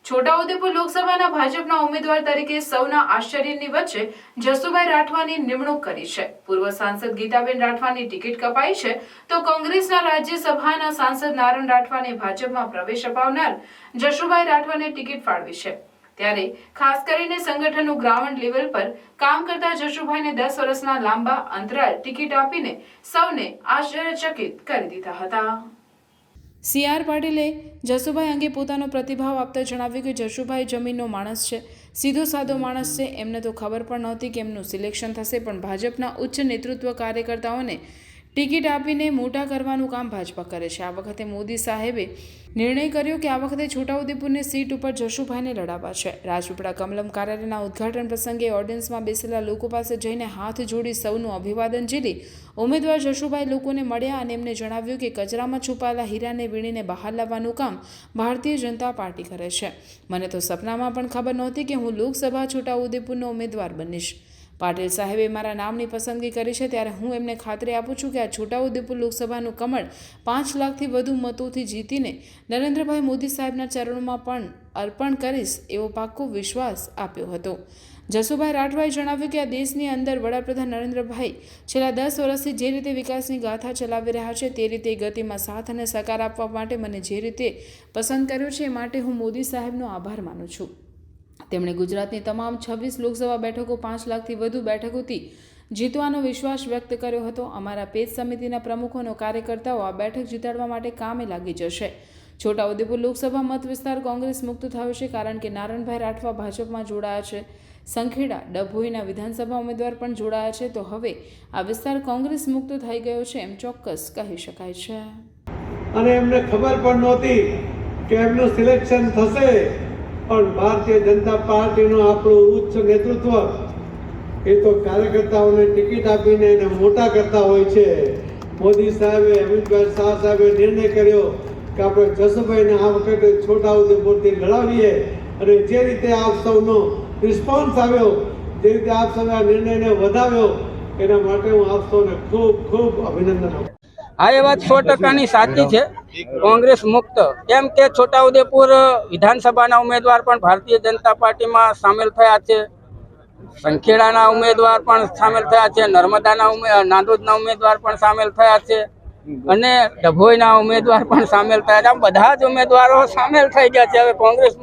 છોટાઉદેપુર લોકસભાના ભાજપના ઉમેદવાર તરીકે સૌના આશ્ચર્યની વચ્ચે જસુભાઈ રાઠવાની નિમણૂક કરી છે। પૂર્વ સાંસદ ગીતાબેન રાઠવાની ટિકિટ કપાઈ છે તો કોંગ્રેસના રાજ્યસભાના સાંસદ નારણ રાઠવાને ભાજપમાં પ્રવેશ અપાવનાર જસુભાઈ રાઠવાને ટિકિટ ફાળવી છે। ત્યારે ખાસ કરીને સંગઠનનું ગ્રાઉન્ડ લેવલ પર કામ કરતા જસુભાઈને 10 વર્ષના લાંબા અંતરાલ ટિકિટ આપીને સૌને આશ્ચર્યચકિત કરી દીધા હતા। CR પાટીલે જસુભાઈ અંગે પોતાનો પ્રતિભાવ આપતા જણાવ્યું કે જસુભાઈ જમીનનો માણસ છે, સીધો સાદો માણસ છે। એમને તો ખબર પણ નહોતી કે એમનું સિલેક્શન થશે, પણ ભાજપના ઉચ્ચ નેતૃત્વ કાર્યકર્તાઓને ટિકિટ આપીને મોટા કરવાનું કામ ભાજપા કરે છે। આ વખતે મોદી સાહેબે નિર્ણય કર્યો કે આ વખતે છોટાઉદેપુરની સીટ ઉપર જસુભાઈને લડાવવા છે। રાજપીપળા કમલમ કાર્યાલયના ઉદ્ઘાટન પ્રસંગે ઓડિયન્સમાં બેસેલા લોકો પાસે જઈને હાથ જોડી સૌનું અભિવાદન ઝીલી ઉમેદવાર જસુભાઈ લોકોને મળ્યા અને એમને જણાવ્યું કે કચરામાં છુપાયેલા હીરાને વીણીને બહાર લાવવાનું કામ ભારતીય જનતા પાર્ટી કરે છે। મને તો સપનામાં પણ ખબર નહોતી કે હું લોકસભા છોટાઉદેપુરનો ઉમેદવાર બનીશ। પાટીલ સાહેબે મારા નામની પસંદગી કરી છે, ત્યારે હું એમને ખાતરી આપું છું કે આ છોટાઉદેપુર લોકસભાનું કમળ 5 લાખથી વધુ મતોથી જીતીને નરેન્દ્રભાઈ મોદી સાહેબના ચરણોમાં પણ અર્પણ કરીશ એવો પાક્કો વિશ્વાસ આપ્યો હતો। જસુભાઈ રાઠવાએ જણાવ્યું કે આ દેશની અંદર વડાપ્રધાન નરેન્દ્રભાઈ છેલ્લા 10 વર્ષથી જે રીતે વિકાસની ગાથા ચલાવી રહ્યા છે તે રીતે ગતિમાં સાથ અને સહકાર આપવા માટે મને જે રીતે પસંદ કર્યો છે એ માટે હું મોદી સાહેબનો આભાર માનું છું। તેમણે ગુજરાતની તમામ 26 લોકસભા બેઠકો 5 લાખથી વધુ બેઠકોથી જીતવાનો વિશ્વાસ વ્યક્ત કર્યો હતો। અમારા પેજ સમિતિના પ્રમુખો અને કાર્યકર્તાઓ આ બેઠક જીતાડવા માટે કામે લાગી જશે। છોટાઉદેપુર લોકસભા મત વિસ્તાર કોંગ્રેસ મુક્ત થયો છે કારણ કે નારણભાઈ રાઠવા ભાજપમાં જોડાયા છે। સંખેડા ડભોઈના વિધાનસભા ઉમેદવાર પણ જોડાયા છે, તો હવે આ વિસ્તાર કોંગ્રેસ મુક્ત થઈ ગયો છે એમ ચોક્કસ કહી શકાય છે। અને એમને ખબર પણ નહોતી કે એમનું સિલેક્શન થશે, પણ ભારતીય જનતા પાર્ટીનું આપણું ઉચ્ચ નેતૃત્વ એ તો કાર્યકર્તાઓને ટિકિટ આપીને એને મોટા કરતા હોય છે। મોદી સાહેબે, અમિતભાઈ શાહ સાહેબે નિર્ણય કર્યો કે આપણે જસુભાઈને આ વખતે છોટાઉદેપુરથી લડાવીએ, અને જે રીતે આપ સૌનો રિસ્પોન્સ આવ્યો, જે રીતે આપ સૌએ આ નિર્ણયને વધાવ્યો, એના માટે હું આપ સૌને ખૂબ ખૂબ અભિનંદન આપું। આ એ વાત 100% સાચી છે, કોંગ્રેસ મુક્ત। કેમ કે છોટાઉદેપુર વિધાનસભાના ઉમેદવાર પણ ભારતીય જનતા પાર્ટીમાં સામેલ થયા છે, સંખેડાના ઉમેદવાર પણ સામેલ થયા છે, નર્મદાના નાંદોદના ઉમેદવાર પણ સામેલ થયા છે, અને ડભોઈના ઉમેદવાર પણ સામેલ થયા છે। આમ બધા જ ઉમેદવારો સામેલ થઈ ગયા છે। હવે કોંગ્રેસ